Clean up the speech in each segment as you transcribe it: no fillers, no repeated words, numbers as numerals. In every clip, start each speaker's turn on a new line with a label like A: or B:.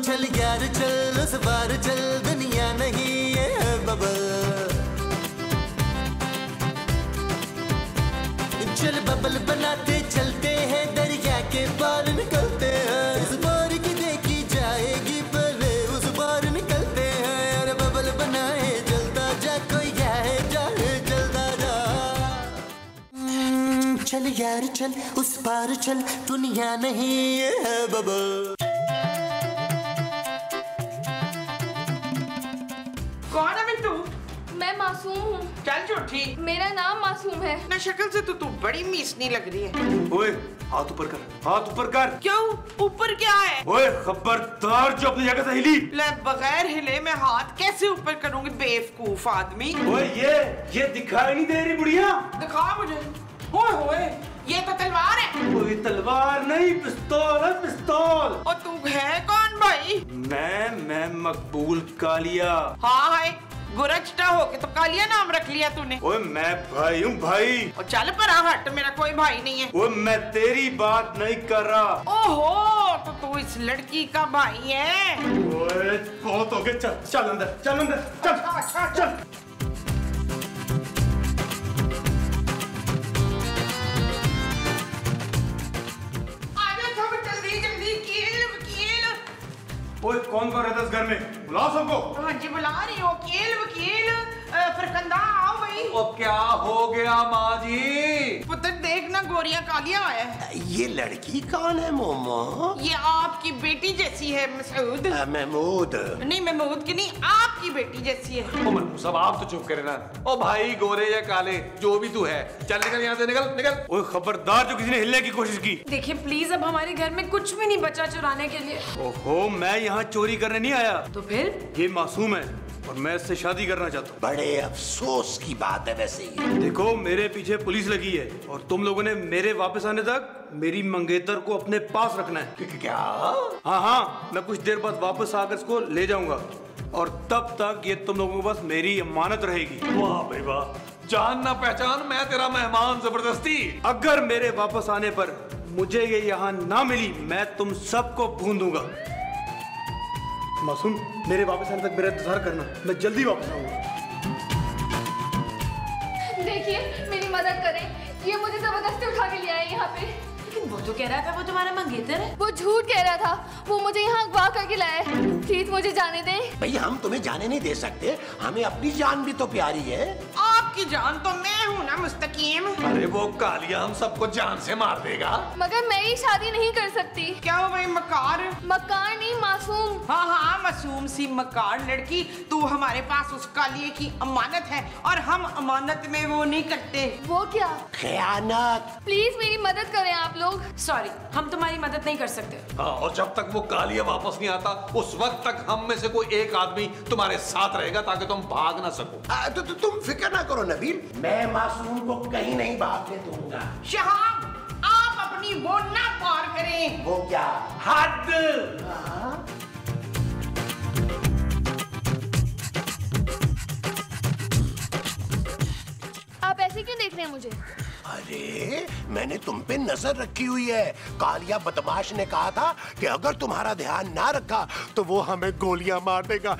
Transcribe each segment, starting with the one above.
A: चल यार चल उस बार चल, दुनिया नहीं ये बबल। चल बबल बनाते चलते हैं, दरिया के पार निकलते हैं। इस बार की देखी जाएगी पहले उस बार निकलते हैं। अरे बबल बनाए जलता जा, कोई है जाए जलता जा। चल यार चल उस पार चल, दुनिया नहीं ये बबल।
B: कौन है बिट्टू?
C: मैं मासूम हूँ।
B: चल झूठी,
C: मेरा नाम मासूम है।
B: ना शक्ल से तो तू बड़ी मीसनी लग रही है।
D: ओए हाथ ऊपर कर, हाथ ऊपर कर।
B: क्यों? ऊपर क्या है?
D: ओए खबरदार जो अपनी जगह से हिली।
B: ले बगैर हिले मैं हाथ कैसे ऊपर करूंगी बेवकूफ आदमी।
D: ओए ये दिखाई नहीं दे रही बुढ़िया?
B: दिखा मुझे। ओए होए ये तो तलवार है।
D: कोई तलवार नहीं, पिस्तौल है पिस्तौल।
B: और तू है कौन भाई?
D: मैं मकबूल कालिया।
B: हाँ है गुरजटा हो के तो कालिया नाम रख लिया तूने।
D: ओए मैं भाई हूँ भाई।
B: और चल पर हट, मेरा कोई भाई नहीं है।
D: ओए मैं तेरी बात नहीं कर रहा।
B: ओहो तो तू इस लड़की का भाई है।
D: ओए बहुत हो गया, चल चल अंदर, चल अंदर, चल
B: अच्छा
D: चल। ओए कौन रहता है इस घर में? बुलाओ सबको।
B: हाँ जी बुला रही हो। वकील फरकंदा आओ भाई।
E: ओ क्या हो गया माँ जी?
B: पुत्र देखना गोरिया कालिया आया है।
A: ये लड़की कौन है मोमो?
B: ये आपकी बेटी जैसी है मसूद।
A: महमूद।
B: नहीं महमूद की नहीं, आपकी बेटी जैसी है।
E: ओ मन्नू सब आप तो चुप करे ना। ओ भाई गोरे या काले जो भी तू है, चल निकल यहाँ से, निकल निकल।
D: ओए खबरदार जो किसी ने हिलने की कोशिश की।
F: देखिए प्लीज, अब हमारे घर में कुछ भी नहीं बचा चुराने के लिए।
D: ओहो मैं यहाँ चोरी करने नहीं आया।
F: तो फिर?
D: ये मासूम है और मैं इससे शादी करना चाहता हूँ।
A: बड़े अफसोस की बात है वैसे ही।
D: देखो मेरे पीछे पुलिस लगी है और तुम लोगों ने मेरे वापस आने तक मेरी मंगेतर को अपने पास रखना है।
A: क्या?
D: हाँ मैं कुछ देर बाद वापस आकर इसको ले जाऊंगा और तब तक ये तुम लोगों के पास मेरी अमानत रहेगी।
E: वाह भाई वाह, जान ना पहचान, मैं तेरा मेहमान जबरदस्ती।
D: अगर मेरे वापस आने पर मुझे ये यहाँ ना मिली, मैं तुम सबको भून दूंगा। मासूम मेरे वापस आने तक मेरा इंतजार करना, मैं जल्दी वापस आऊंगा।
C: देखिए मेरी मदद करें, ये मुझे जबरदस्ती उठा के ले आए यहाँ पे।
F: लेकिन वो तो कह रहा था वो तुम्हारा मंगेतर है।
C: वो झूठ कह रहा था, वो मुझे यहाँ अगवा करके लाया है। प्लीज मुझे जाने दें।
A: भाई हम तुम्हें जाने नहीं दे सकते, हमें अपनी जान भी तो प्यारी है।
B: आपकी जान तो मैं हूँ ना मुस्तकीम।
E: अरे वो कालिया हम सबको जान से मार देगा।
C: मगर मैं ये शादी नहीं कर सकती।
B: क्या हो भाई मकार?
C: मकार नहीं मासूम।
B: हाँ हाँ मासूम सी मकार लड़की। तू हमारे पास उस कालिए की अमानत है और हम अमानत में वो नहीं करते।
C: वो क्या?
A: खयानत।
C: प्लीज मेरी मदद करें आप लोग।
F: सॉरी, हम तुम्हारी मदद नहीं कर सकते।
E: हाँ, और जब तक वो कालिया वापस नहीं आता उस वक्त तक हम में से कोई एक आदमी तुम्हारे साथ रहेगा ताकि तुम भाग ना सको।
A: तो तुम फिक्र ना करो नबील, मैं मासूम को कहीं नहीं भागने दूंगा।
B: शहाब आप अपनी वो ना पार करें।
A: वो क्या?
D: हद।
C: आप ऐसे क्यों देख रहे हैं मुझे?
A: अरे मैंने तुम पे नजर रखी हुई है। कालिया बदमाश ने कहा था कि अगर तुम्हारा ध्यान ना रखा तो वो हमें गोलियां मार देगा।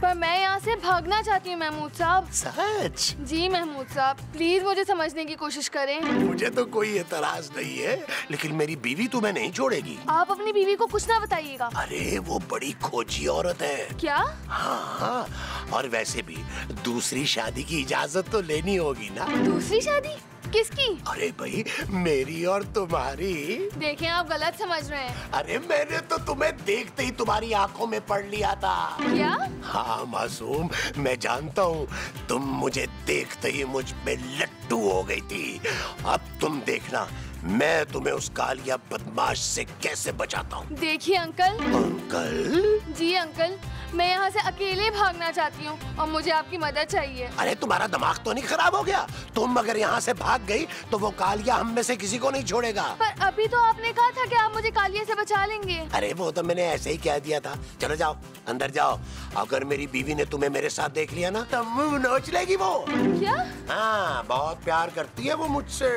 C: पर मैं यहाँ से भागना चाहती हूँ महमूद साहब।
A: सच?
C: जी महमूद साहब, प्लीज मुझे समझने की कोशिश करें।
A: मुझे तो कोई एतराज नहीं है, लेकिन मेरी बीवी तुम्हें नहीं छोड़ेगी।
C: आप अपनी बीवी को कुछ ना बताइएगा।
A: अरे वो बड़ी खोजी औरत है।
C: क्या?
A: हाँ, और वैसे भी दूसरी शादी की इजाजत तो लेनी होगी ना।
C: दूसरी शादी? किसकी?
A: अरे भाई मेरी और तुम्हारी।
C: देखें आप गलत समझ रहे हैं।
A: अरे मैंने तो तुम्हें देखते ही तुम्हारी आंखों में पढ़ लिया था।
C: क्या?
A: हाँ मासूम, मैं जानता हूँ तुम मुझे देखते ही मुझ पे लट्टू हो गई थी। अब तुम देखना मैं तुम्हें उस कालिया बदमाश से कैसे बचाता हूँ।
C: देखिए अंकल।
A: अंकल?
C: जी अंकल, मैं यहाँ से अकेले भागना चाहती हूँ और मुझे आपकी मदद चाहिए।
A: अरे तुम्हारा दिमाग तो नहीं खराब हो गया? तुम अगर यहाँ से भाग गई तो वो कालिया हम में से किसी को नहीं छोड़ेगा।
C: पर अभी तो आपने कहा था कि आप मुझे कालिया से बचा लेंगे।
A: अरे वो तो मैंने ऐसे ही कह दिया था। चलो जाओ अंदर जाओ। अगर मेरी बीवी ने तुम्हें मेरे साथ देख लिया ना तो मुंह नोच लेगी वो।
C: क्या?
A: हाँ बहुत प्यार करती है वो मुझसे।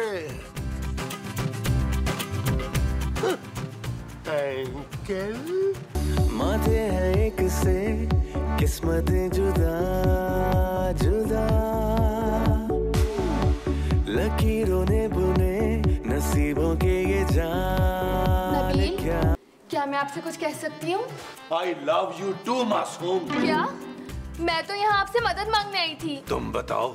A: अंकल माथे हैं एक से किस्मतें जुदा जुदा, लकीरों ने बुने नसीबों के ये जाल क्या।
C: क्या मैं आपसे कुछ कह सकती हूँ?
E: I love you too, मासूम।
C: क्या? मैं तो यहाँ आपसे मदद मांगने आई थी।
E: तुम बताओ,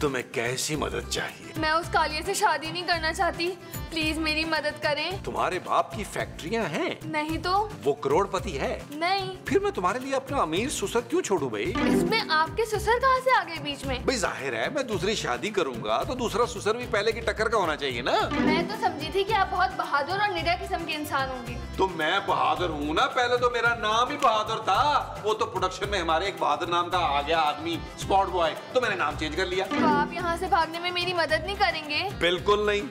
E: तुम्हें कैसी मदद चाहिए?
C: मैं उस कालिया से शादी नहीं करना चाहती, प्लीज मेरी मदद करें।
E: तुम्हारे बाप की फैक्ट्रियां हैं?
C: नहीं तो?
E: वो करोड़पति है?
C: नहीं।
E: फिर मैं तुम्हारे लिए अपना अमीर ससुर क्यों छोड़ू भाई?
C: इसमें आपके ससुर कहाँ से आ गए बीच में?
E: भाई जाहिर है मैं दूसरी शादी करूंगा तो दूसरा ससुर भी पहले की टक्कर का होना चाहिए ना।
C: मैं तो समझी थी कि आप बहुत बहादुर और निडर किस्म के इंसान होंगे।
E: तो मैं बहादुर हूँ ना, पहले तो मेरा नाम ही बहादुर था। वो तो प्रोडक्शन में हमारे एक बहादुर नाम का आ गया आदमी, स्पॉट बॉय, तो मैंने नाम चेंज कर लिया।
C: तो आप यहाँ से भागने में मेरी मदद नहीं करेंगे?
E: बिल्कुल नहीं।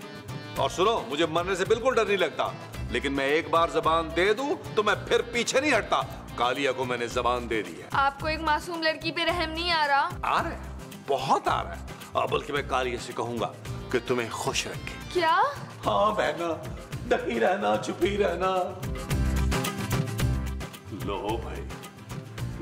E: और सुनो, मुझे मरने से बिल्कुल डर नहीं लगता, लेकिन मैं एक बार जबान दे दूं तो मैं फिर पीछे नहीं हटता। कालिया को मैंने जबान दे दी है।
C: आपको एक मासूम लड़की पे रहम नहीं आ रहा?
E: आ रहा है, बहुत आ रहा है। बल्कि मैं कालिया से कहूंगा कि तुम्हें खुश रखे।
C: क्या?
E: हाँ बहना, डटी रहना, चुपी रहना। लो भाई,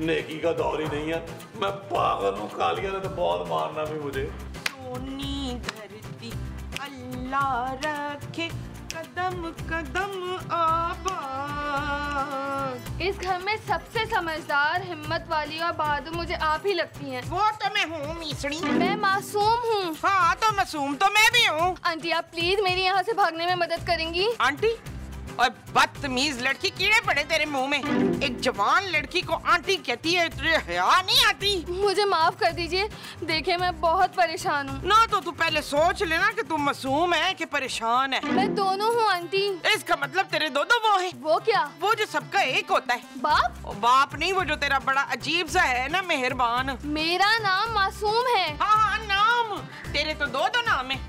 E: नेकी का दौर ही नहीं है। मैं पागल हूँ, कालिया ने तो बहुत मारना भी मुझे।
B: सोनी धरती अल्लाह रखे कदम कदम आबाद।
C: इस घर में सबसे समझदार, हिम्मत वाली और बहादुर मुझे आप ही लगती हैं।
B: वो तो मैं हूँ मिसड़ी।
C: मैं मासूम हूँ।
B: हाँ तो मासूम तो मैं भी हूँ।
C: आंटी आप प्लीज मेरी यहाँ से भागने में मदद करेंगी?
B: आंटी? और बदतमीज लड़की, कीड़े पड़े तेरे मुंह में। एक जवान लड़की को आंटी कहती है, तुझे हया नहीं आती?
C: मुझे माफ कर दीजिए, देखिए मैं बहुत परेशान हूँ।
B: ना तो तू पहले सोच लेना कि तू मासूम है कि परेशान है।
C: मैं दोनों हूँ आंटी।
B: इसका मतलब तेरे दो वो है।
C: वो क्या?
B: वो जो सबका एक होता है।
C: बाप?
B: ओ, बाप नहीं, वो जो तेरा बड़ा अजीब सा है ना, मेहरबान।
C: मेरा नाम मासूम है।
B: हाँ नाम तेरे तो दो नाम है।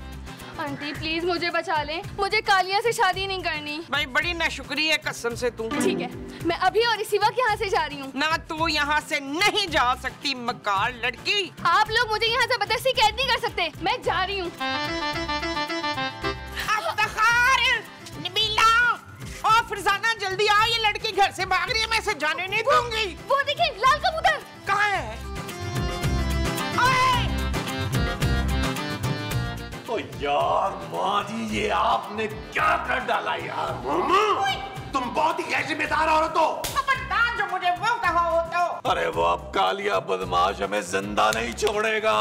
C: आंटी प्लीज मुझे बचा लें, मुझे कालिया से शादी नहीं करनी।
B: भाई बड़ी नाशुक्री है कसम से तू।
C: ठीक है, मैं अभी और इसी वक्त यहाँ से जा रही हूँ। ना
B: तू यहाँ से नहीं जा सकती मकार लड़की।
C: आप लोग मुझे यहाँ जबरदस्ती कैद नहीं कर सकते, मैं जा रही हूँ।
B: नबीला और फरजाना जल्दी आओ, ये लड़की घर से भाग रही है, मैं इसे जाने नहीं दूंगी।
C: वो देखिए लाल कबूतर।
B: कहाँ है?
E: ओ यार माँ जी, ये आपने क्या कर डाला यार। तुम बहुत ही गैर-जिम्मेदार औरत हो।
B: खबरदार जो मुझे वो कहा हो तो।
E: अरे वो अब कालिया बदमाश हमें जिंदा नहीं छोड़ेगा।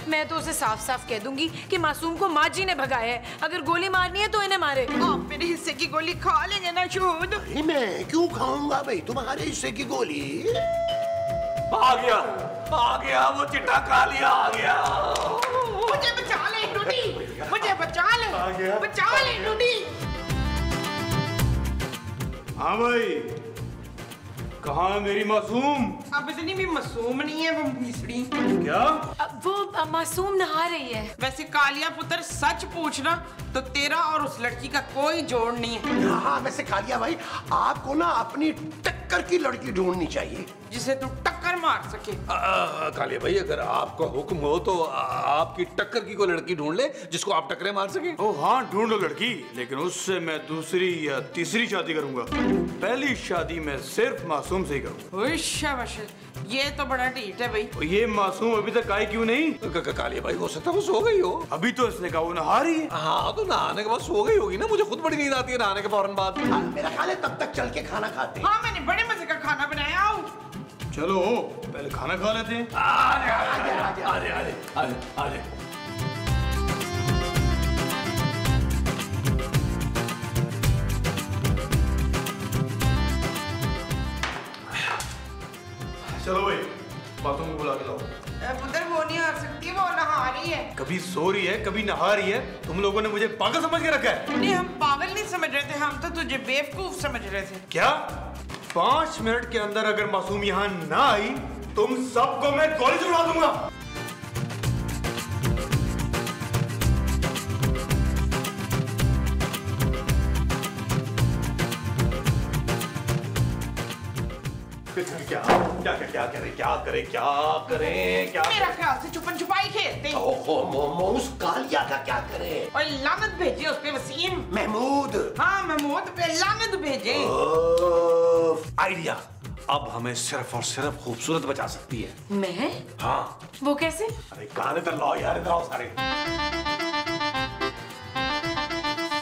F: मैं तो उसे साफ साफ कह दूंगी कि मासूम को माँ जी ने भगाया है। अगर गोली मारनी है तो इन्हें मारे।
B: आप मेरे हिस्से की गोली खा लेंगे ना शूद?
G: मैं क्यों खाऊंगा भाई तुम्हारे हिस्से की गोली?
E: आ गया वो चिट्टा कालिया आ गया।
B: मुझे बचा ले टूटी, मुझे बचा ले टूटी।
D: हाँ भाई, कहाँ है मेरी मासूम?
B: अब इतनी भी मासूम नहीं है वो मिसड़ी।
D: क्या?
F: वो मासूम नहा रही है।
B: वैसे कालिया पुत्र सच पूछना तो तेरा और उस लड़की का कोई जोड़ नहीं है।
G: हाँ वैसे कालिया भाई, आपको ना अपनी टक्कर की लड़की ढूंढनी चाहिए
B: जिसे तू टक्कर मार सके।
E: कालिया भाई, अगर आपका हुक्म हो तो आपकी टक्कर की कोई लड़की ढूंढ ले जिसको आप टक्करे मार सके।
D: ओ हाँ ढूंढ लो लड़की, लेकिन उससे मैं दूसरी या तीसरी शादी करूंगा। पहली शादी मैं सिर्फ मासूम से ही करूंगा।
B: शाबाश, ये तो बड़ा ढीठ है भाई।
D: ये मासूम अभी तक आई क्यों नहीं?
E: कालिया भाई, हो सकता है वो सो गई हो।
D: अभी तो इसने कहा वो नहा रही है।
E: हाँ तो नहाने के बाद सो गई होगी ना, मुझे खुद बड़ी नींद आती है नहाने के फौरन बाद।
G: मेरा ख्याल है तब तक चल के खाना खाते हैं।
B: हाँ मैंने बड़े मजे का खाना बनाया। आओ
D: चलो पहले खाना खा लेते हैं।
E: आजे।
D: चलो भाई, बातों को बुला के लाओ।
B: पुत्र वो नहीं आ सकती, वो नहा रही है।
D: कभी सो रही है, कभी नहा रही है। तुम लोगों ने मुझे पागल समझ के रखा है।
B: नहीं, हम पागल नहीं समझ रहे थे, हम तो तुझे बेवकूफ समझ रहे थे।
D: क्या? 5 मिनट के अंदर अगर मासूम यहाँ ना आई, तुम सबको मैं गोली से उड़ा दूंगा।
E: क्या करे?
B: मेरा ख्याल से छुपन छुपाई खेलते।
G: ओहो मोमो, उस कालिया का क्या करे?
B: और लानत भेजे उस पे वसीम।
G: महमूद।
B: हाँ महमूद पे लानत भेजे।
E: आइडिया। अब हमें सिर्फ और सिर्फ खूबसूरत बचा सकती है।
F: मैं?
E: हाँ।
F: वो कैसे?
E: अरे गाने तो लाओ यार, इधर आओ सारे।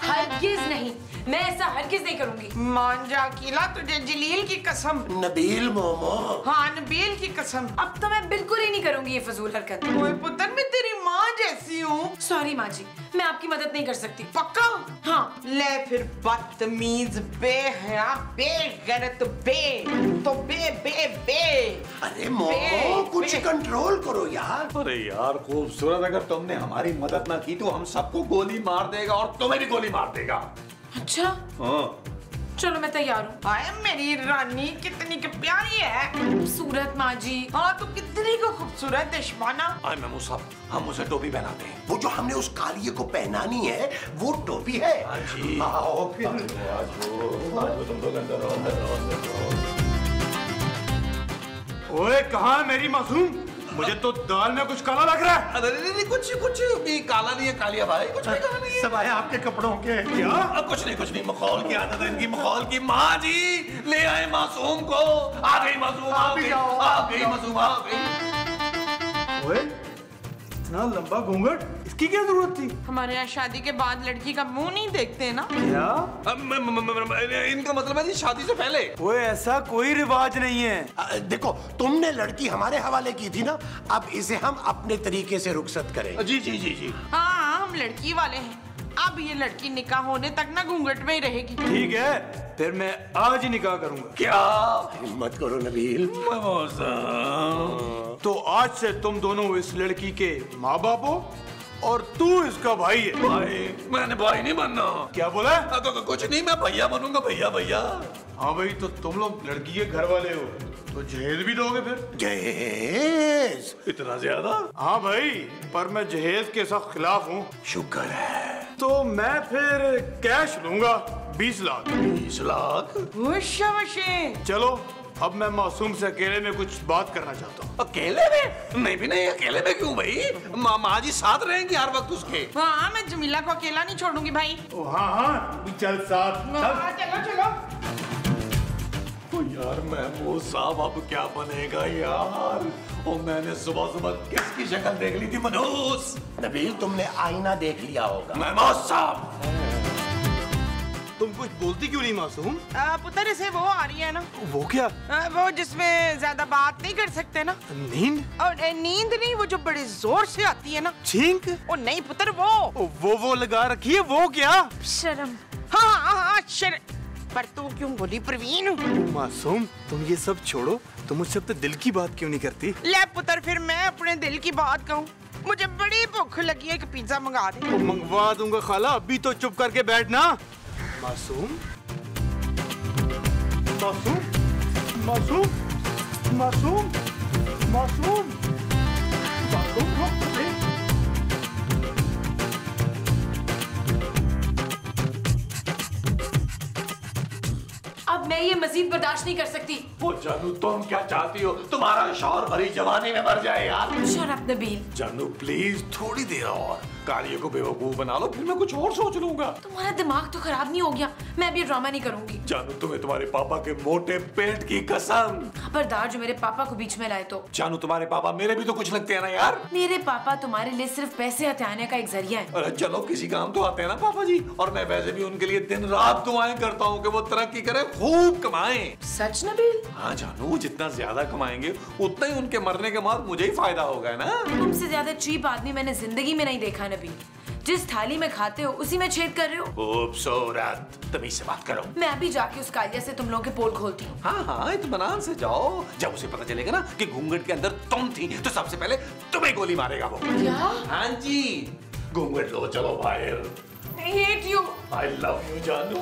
F: हरगिज नहीं, मैं ऐसा हरगिज नहीं करूंगी।
B: मान जा अकीला, तुझे जलील की कसम।
G: नबील मोमो।
B: हाँ, नबील की कसम।
F: अब तो मैं बिल्कुल ही नहीं करूंगी ये फजूल हरकत।
B: ओए पुत्र, मैं तेरी माँ जैसी हूँ।
F: सॉरी माँ जी, मैं आपकी मदद नहीं कर सकती।
B: पक्का?
F: हाँ।
B: ले फिर बदतमीज, बेहया, बेगैरत, बे।
G: अरे मोमो, कुछ कंट्रोल करो यार।
E: अरे यार खूबसूरत, अगर तुमने हमारी मदद ना की तो हम सबको गोली मार देगा और तुम्हें भी गोली मार देगा।
F: अच्छा,
E: हाँ।
F: चलो मैं तैयार हूँ।
B: हाय मेरी रानी, कितनी की प्यारी है।
F: खूबसूरत माँ जी।
B: हाँ, तू कितनी को खूबसूरत है शबाना।
E: आए मेमू साहब, हम उसे टोपी पहनाते हैं।
G: वो जो हमने उस कालिए को पहनानी है वो टोपी है।
E: हाँ जी।
G: आओ फिर।
E: तुम लोग अंदर आओ।
D: ओए कहाँ है मेरी मासूम? मुझे तो दाल में कुछ काला लग रहा है।
E: अरे नहीं, कुछ भी काला नहीं है कालिया भाई, कुछ भी काला नहीं है।
G: सब आया आपके कपड़ों के।
E: क्या? कुछ नहीं, मखौल की आदत है इनकी, मखौल की। माँ जी ले आए मासूम को। आ गई मासूम, आ गई मासूम, आ गई।
D: ओए इतना लंबा घूंघट, इसकी क्या जरूरत थी?
B: हमारे यहाँ शादी के बाद लड़की का मुंह नहीं देखते ना।
D: क्या?
E: इनका मतलब है जी शादी से पहले।
D: ओए ऐसा कोई रिवाज नहीं है।
G: देखो, तुमने लड़की हमारे हवाले की थी ना, अब इसे हम अपने तरीके से रुखसत करें।
E: जी।
B: हाँ, हम लड़की वाले हैं। अब ये लड़की निकाह होने तक ना घूंघट में ही रहेगी।
D: ठीक है, फिर मैं आज ही निकाह करूंगा।
E: क्या?
G: हिम्मत करो नबील।
D: तो आज से तुम दोनों इस लड़की के माँ बाप हो और तू इसका भाई है।
E: भाई? मैंने भाई नहीं बनना।
D: क्या बोला?
E: कुछ नहीं, मैं भैया बनूंगा, भैया।
D: हाँ भाई, तो तुम लोग लड़की के घर वाले हो तो जहेज भी दोगे फिर?
G: जहेज?
E: इतना ज्यादा?
D: हाँ भाई, पर मैं जहेज के सख्त खिलाफ हूँ।
G: शुक्र है।
D: तो मैं फिर कैश लूंगा 20 लाख।
E: 20 लाख?
B: शाबाशी।
D: चलो, अब मैं मासूम से अकेले में कुछ बात करना चाहता हूँ।
E: अकेले में? नहीं, अकेले में क्यों भाई? माँ जी साथ रहेंगी हर वक्त उसके।
B: हाँ, मैं जमीला को अकेला नहीं छोड़ूंगी भाई।
D: ओ हाँ, चल साथ चल।
B: चलो।
E: यार महमूद साहब, अब क्या बनेगा यार? और मैंने सुबह किसकी शक्ल देख ली थी? मनोज।
G: नबील, तुमने आईना देख लिया होगा।
E: महमूद साहब,
D: तुम कुछ बोलती क्यों नहीं मासूम?
B: पुत्र, इसे वो आ रही है ना,
D: वो क्या?
B: वो जिसमें ज्यादा बात नहीं कर सकते ना।
D: नींद?
B: और नींद नहीं, वो जो बड़े जोर से आती है ना।
D: छींक?
B: ओ नहीं पुत्र, वो
D: लगा रखी है, वो क्या?
F: शर्म।
B: हाँ, पर तू क्यों बोली प्रवीण?
D: मासूम, तुम ये सब छोड़ो, तुम मुझसे अपने दिल की बात क्यों नहीं करती?
B: ले पुत्र, फिर मैं अपने दिल की बात कहूँ। मुझे बड़ी भूख लगी है, एक पिज्जा मंगा दे।
D: तो मंगवा दूंगा खाला, अभी तो चुप करके बैठना। मासूम, मासूम, मासूम, मासूम, मासूम, मासूम, रुक तो सही।
F: अब मैं ये मजीद बर्दाश्त नहीं कर सकती।
E: वो जानू, तुम क्या चाहती हो? तुम्हारा शौहर भरी जवानी में मर जाए यार।
F: Shut up Nabeel.
E: जानू प्लीज थोड़ी देर और कालिए को बेवकूफ बना लो, फिर मैं कुछ और सोच लूंगा।
F: तुम्हारा दिमाग तो खराब नहीं हो गया? मैं अब ये ड्रामा नहीं करूंगी।
E: जानू, तुम्हें तुम्हारे पापा के मोटे पेट की कसम।
F: खबरदार जो मेरे पापा को बीच में लाए तो।
E: जानू, तुम्हारे पापा मेरे भी तो कुछ लगते हैं ना यार।
F: मेरे पापा तुम्हारे लिए सिर्फ पैसे हथियाने का एक जरिया है।
E: अरे चलो, किसी काम तो आते हैं ना पापा जी। और मैं वैसे भी उनके लिए दिन रात दुआएं करता हूँ कि वो तरक्की करे, खूब कमाएं।
F: सच नबील?
E: हाँ जानू, जितना ज्यादा कमाएंगे उतना ही उनके मरने के बाद मुझे ही फायदा होगा ना।
F: तुमसे ज्यादा चीप आदमी मैंने जिंदगी में नहीं देखा नबील। जिस थाली में खाते हो उसी में छेद कर रहे हो।
E: खूबसूरत, तमीज से बात करो।
F: मैं अभी जाके उस कालिया से तुम लोगों के पोल खोलती हूँ।
E: हाँ, इत्मीनान से जाओ। जब उसे पता चलेगा ना कि घूंघट के अंदर तुम थी, तो सबसे पहले तुम्हें गोली मारेगा वो।
F: क्या?
E: हाँ जी, घूंघट लो, चलो बाहर।
F: I hate you।
E: I love you जानू।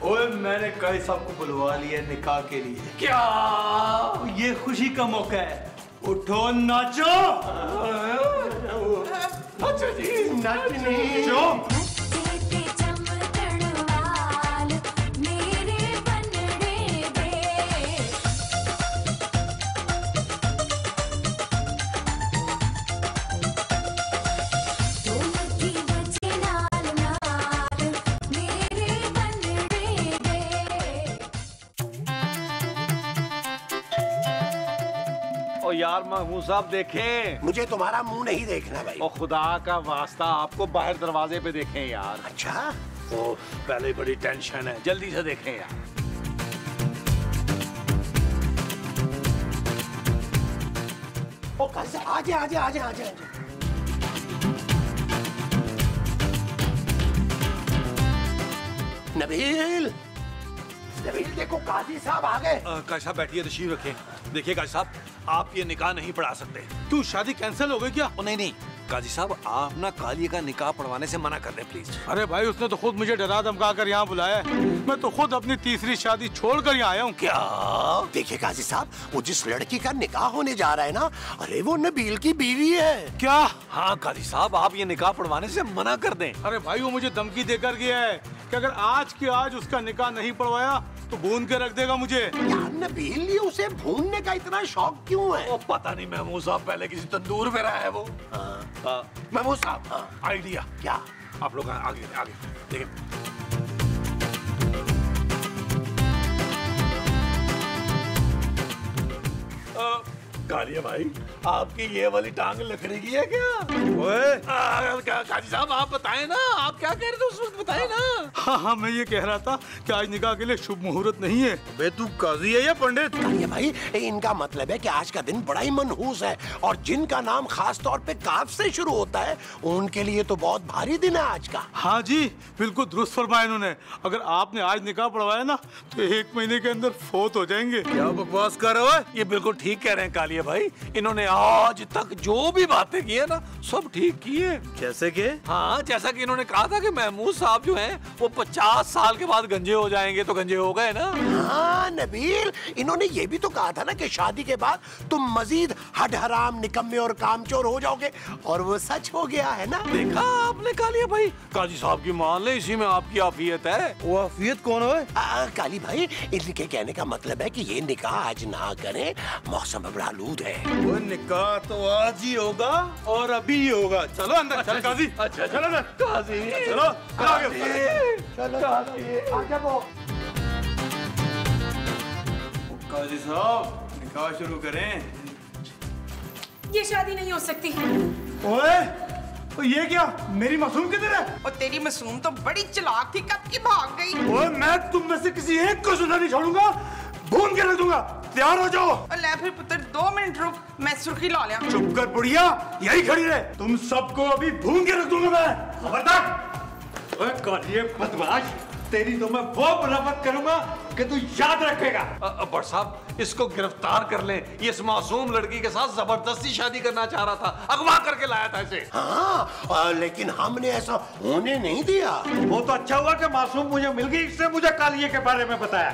D: ओए, मैंने काई साहब को बुलवा लिया निकाह के लिए।
E: क्या?
D: ये खुशी का मौका है, उठो नाचो।
E: अच्छा जी,
G: नाचने।
D: चुप।
E: यार महमूद साहब देखें।
G: मुझे तुम्हारा मुंह नहीं देखना भाई।
E: ओ खुदा का वास्ता, आपको बाहर दरवाजे पे देखें यार।
G: अच्छा
E: ओ पहले बड़ी टेंशन है, जल्दी से देखें यार।
G: ओ कल से आजे आजे आजे आजे आजे। नबील, नबील देखो काजी साहब आ गए।
E: काजी साहब बैठिए, तशरीफ रखें। देखिए काजी साहब, आप ये निकाह नहीं पढ़ा सकते।
D: क्यों, शादी कैंसिल हो गई क्या?
E: नहीं नहीं काजी साहब, आप ना कालिए का निकाह पढ़वाने से मना कर दें प्लीज।
D: अरे भाई, उसने तो खुद मुझे डरा धमका कर यहाँ बुलाया है। मैं तो खुद अपनी तीसरी शादी छोड़कर यहाँ आया हूँ।
G: क्या? देखिए काजी साहब, वो जिस लड़की का निकाह होने जा रहा है ना, अरे वो नबील की बीवी है।
D: क्या?
E: हाँ काजी साहब, आप ये निकाह पढ़वाने से मना कर दें।
D: अरे भाई, वो मुझे धमकी देकर गया है कि अगर आज के आज उसका निकाह नहीं पढ़वाया तो भून के रख देगा मुझे।
G: यार नबील, ये उसे भूनने का इतना शौक क्यों है?
E: ओ पता नहीं महमूद साहब, पहले किसी तंदूर में रहा है वो। महमूद साहब, आइडिया
G: क्या?
E: आप लोग आगे आगे देखिए। कालिया भाई, आपकी ये वाली टांग लकड़ी की है क्या?
D: ओए,
E: काजी साहब आप बताएं ना, आप क्या कह रहे थे उस वक्त, बताएं ना।
D: हाँ, मैं ये कह रहा था कि आज निकाह के लिए शुभ मुहूर्त नहीं है। बे तू काजी है या पंडित?
G: ये भाई, इनका मतलब है कि आज का दिन बड़ा ही मनहूस है और जिनका नाम खास तौर पे काफ से शुरू होता है उनके लिए तो बहुत भारी दिन है आज का।
D: हाँ जी, बिल्कुल दुरुस्त फरमाया इन्होंने। अगर आपने आज निकाह पढ़वाया ना तो 1 महीने के अंदर फोत हो जाएंगे।
E: क्या बकवास कर रहे हो? ये बिल्कुल ठीक कह रहे हैं कालिया भाई। इन्होंने आज तक जो भी बातें की है ना, सब ठीक की है।
D: जैसे कि?
E: हाँ, जैसा कि इन्होंने कहा था कि महमूद साहब जो हैं वो 50 साल के बाद गंजे हो जाएंगे, तो गंजे हो गए ना।
G: हाँ नबील, इन्होंने ये भी तो कहा था ना कि शादी के बाद तुम मजीद हड हराम, निकम्मे और कामचोर हो जाओगे, और वो सच हो गया है ना।
E: देखा आपने कालिया भाई, काजी साहब की मान ले, इसी में आपकी आफियत है।
D: वो आफियत कौन है?
G: काली भाई, इनके कहने का मतलब है कि ये निकाह आज ना करें, मौसम बड़ा आलूद है।
D: वो निकाह तो आज ही होगा और अभी ही होगा। चलो अंदर, चल काजी।
E: अच्छा
D: चलो अंदर,
E: काजी,
D: चलो
G: चलो
D: काजी साहब, निकाह शुरू करें।
F: ये शादी नहीं हो सकती।
D: ओए, तो ये क्या? मेरी मासूम किधर है?
B: और तेरी मासूम तो बड़ी चालाक थी, कब की भाग गई।
D: ओए, मैं तुम में से किसी एक को सुना नहीं छोड़ूंगा, भून के रख दूंगा। तैयार हो जाओ।
B: ले फिर पुत्र, 2 मिनट रुक, मैं सुर्खी ला लिया।
D: चुप कर बुढ़िया, यही खड़ी रहे। तुम सबको अभी भून के रख दूंगा मैं। खबरदार। ओए कालिए बदमाश, तेरी तो मैं वो बराबत करूंगा कि तू याद रखेगा।
E: बट साहब, इसको गिरफ्तार कर लें। ये इस मासूम लड़की के साथ जबरदस्ती शादी करना चाह रहा था, अगवा करके लाया था इसे।
G: हाँ, लेकिन हमने ऐसा होने नहीं दिया।
D: वो तो अच्छा हुआ कि मासूम मुझे मिल गई, इसने मुझे कालिए के बारे में बताया।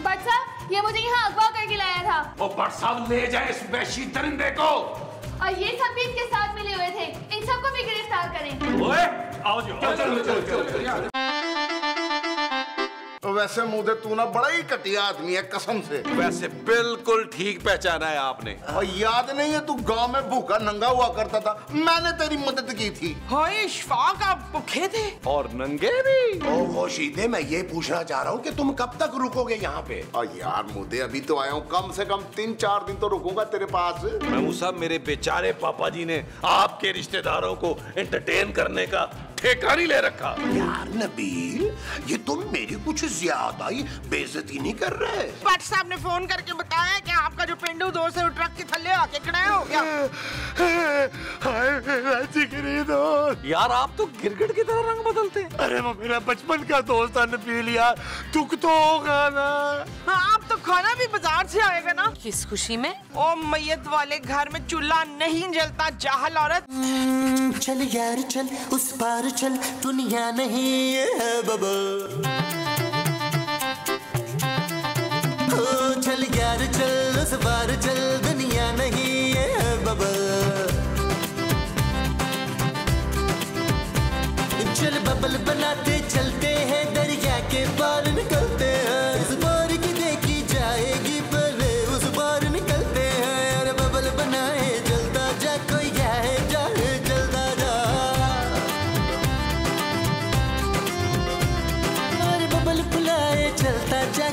C: बट साहब, ये मुझे यहाँ अगवा करके लाया था।
E: ओ बट साहब, ले जाए इस वहशी दरिंदे को।
C: और ये सब भी इसके साथ मिले हुए थे, इन सबको भी गिरफ्तार करें।
D: ओए, आओ जी, चलो।
H: वैसे मुझे तू ना बड़ा ही घटिया आदमी है, कसम से।
E: वैसे बिल्कुल ठीक पहचाना है आपने।
H: और याद नहीं है, तू गांव में भूखा नंगा हुआ करता था, मैंने तेरी मदद की थी।
B: हाय इशफाक, आप भूखे थे
E: और नंगे भी।
G: ओ शीदे, मैं ये पूछना चाह रहा हूँ कि तुम कब तक रुकोगे यहाँ पे?
H: और यार मुझे अभी तो आया हूँ, कम से कम 3-4 दिन तो रुकूंगा तेरे पास।
E: महमूद साहब, मेरे बेचारे पापा जी ने आपके रिश्तेदारों को एंटरटेन करने का ठेका नहीं ले रखा।
G: यार नबील, ये तुम मेरी कुछ ज्यादा ही बेइज्जती नहीं कर रहे?
B: भट्ट साहब ने फोन करके बताया कि आपका जो पिंडू दोस्त है वो ट्रक के थल्ले आके खड़ा हो गया।
E: यार आप तो गिरगिट की तरह रंग बदलते।
G: अरे वो मेरा बचपन का दोस्त था नबील यार, दुख तो होगा ना।
B: हाँ, आप तो खाना भी बाजार से आएगा ना।
F: किस खुशी में?
B: ओ मैयत वाले घर में चूल्हा नहीं जलता, जाहल औरत।
A: चल यार चल, उस पार चल, दुनिया नहीं है बाबा। ओ चल यार चल, उस पार चल, दुनिया नहीं है बाबा। चल बबल बनाते चलते हैं, दरिया के पार निकलते हैं। इस बार की देखी जाएगी, पहले उस बार निकलते हैं। अरे बबल बनाए जलता जा, कोई जाए जाए जलता जा। अरे बबल बुलाए चलता जा,